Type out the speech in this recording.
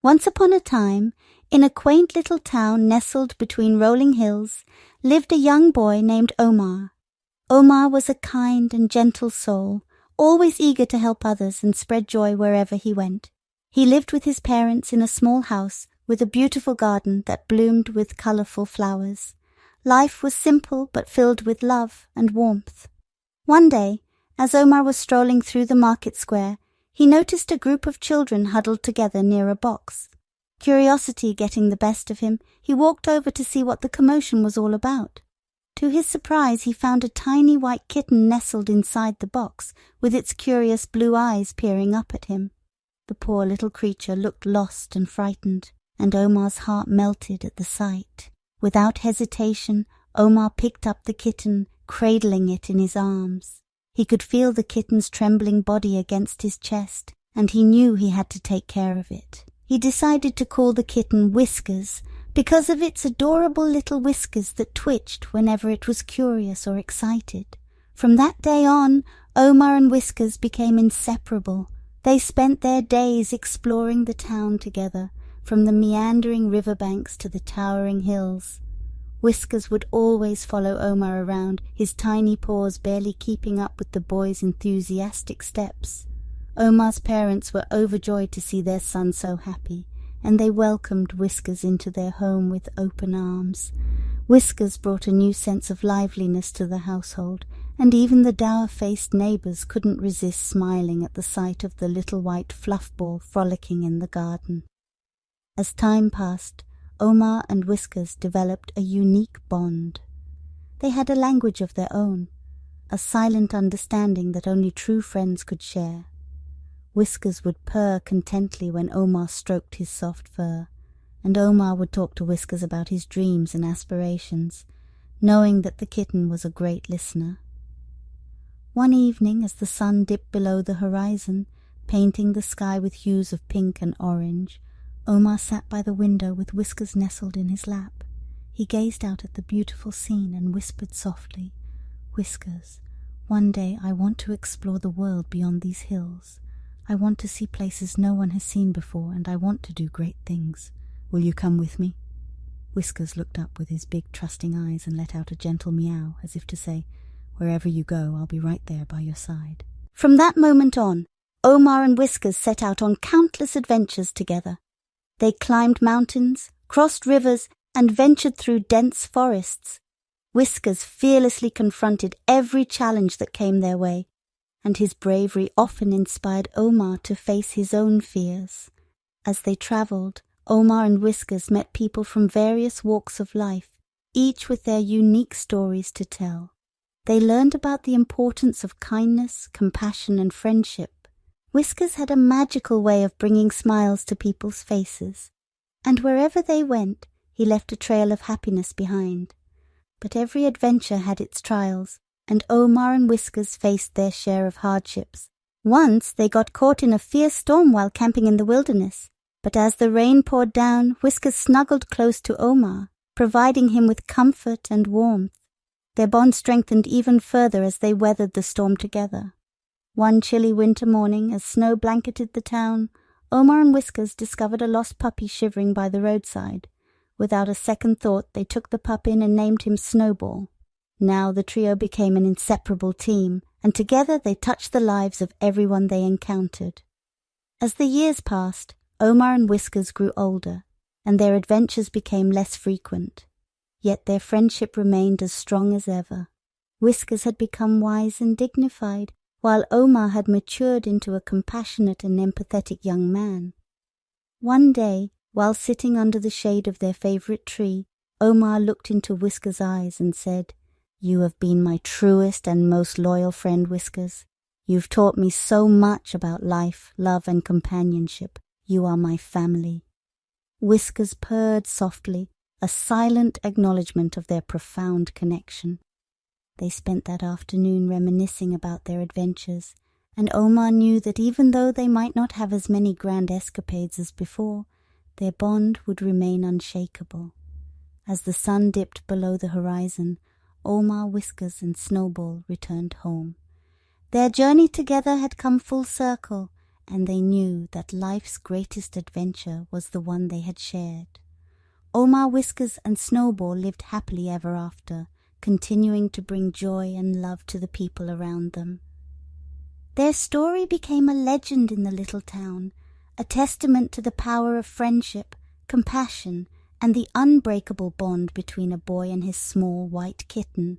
Once upon a time, in a quaint little town nestled between rolling hills, lived a young boy named Omar. Omar was a kind and gentle soul, always eager to help others and spread joy wherever he went. He lived with his parents in a small house with a beautiful garden that bloomed with colorful flowers. Life was simple but filled with love and warmth. One day, as Omar was strolling through the market square, he noticed a group of children huddled together near a box. Curiosity getting the best of him, he walked over to see what the commotion was all about. To his surprise, he found a tiny white kitten nestled inside the box, with its curious blue eyes peering up at him. The poor little creature looked lost and frightened, and Omar's heart melted at the sight. Without hesitation, Omar picked up the kitten, cradling it in his arms. He could feel the kitten's trembling body against his chest, and he knew he had to take care of it. He decided to call the kitten Whiskers, because of its adorable little whiskers that twitched whenever it was curious or excited. From that day on, Omar and Whiskers became inseparable. They spent their days exploring the town together, from the meandering riverbanks to the towering hills. Whiskers would always follow Omar around, his tiny paws barely keeping up with the boy's enthusiastic steps. Omar's parents were overjoyed to see their son so happy, and they welcomed Whiskers into their home with open arms. Whiskers brought a new sense of liveliness to the household, and even the dour-faced neighbors couldn't resist smiling at the sight of the little white fluff ball frolicking in the garden. As time passed, Omar and Whiskers developed a unique bond. They had a language of their own, a silent understanding that only true friends could share. Whiskers would purr contentedly when Omar stroked his soft fur, and Omar would talk to Whiskers about his dreams and aspirations, knowing that the kitten was a great listener. One evening, as the sun dipped below the horizon, painting the sky with hues of pink and orange, Omar sat by the window with Whiskers nestled in his lap. He gazed out at the beautiful scene and whispered softly, "Whiskers, one day I want to explore the world beyond these hills. I want to see places no one has seen before, and I want to do great things. Will you come with me?" Whiskers looked up with his big trusting eyes and let out a gentle meow, as if to say, "Wherever you go, I'll be right there by your side." From that moment on, Omar and Whiskers set out on countless adventures together. They climbed mountains, crossed rivers, and ventured through dense forests. Whiskers fearlessly confronted every challenge that came their way, and his bravery often inspired Omar to face his own fears. As they traveled, Omar and Whiskers met people from various walks of life, each with their unique stories to tell. They learned about the importance of kindness, compassion, and friendship. Whiskers had a magical way of bringing smiles to people's faces, and wherever they went, he left a trail of happiness behind. But every adventure had its trials, and Omar and Whiskers faced their share of hardships. Once they got caught in a fierce storm while camping in the wilderness, but as the rain poured down, Whiskers snuggled close to Omar, providing him with comfort and warmth. Their bond strengthened even further as they weathered the storm together. One chilly winter morning, as snow blanketed the town, Omar and Whiskers discovered a lost puppy shivering by the roadside. Without a second thought, they took the pup in and named him Snowball. Now the trio became an inseparable team, and together they touched the lives of everyone they encountered. As the years passed, Omar and Whiskers grew older, and their adventures became less frequent. Yet their friendship remained as strong as ever. Whiskers had become wise and dignified, while Omar had matured into a compassionate and empathetic young man. One day, while sitting under the shade of their favorite tree, Omar looked into Whiskers' eyes and said, "You have been my truest and most loyal friend, Whiskers. You've taught me so much about life, love, and companionship. You are my family." Whiskers purred softly, a silent acknowledgement of their profound connection. They spent that afternoon reminiscing about their adventures, and Omar knew that even though they might not have as many grand escapades as before, their bond would remain unshakable. As the sun dipped below the horizon, Omar, Whiskers, and Snowball returned home. Their journey together had come full circle, and they knew that life's greatest adventure was the one they had shared. Omar, Whiskers, and Snowball lived happily ever after, continuing to bring joy and love to the people around them. Their story became a legend in the little town, a testament to the power of friendship, compassion, and the unbreakable bond between a boy and his small white kitten.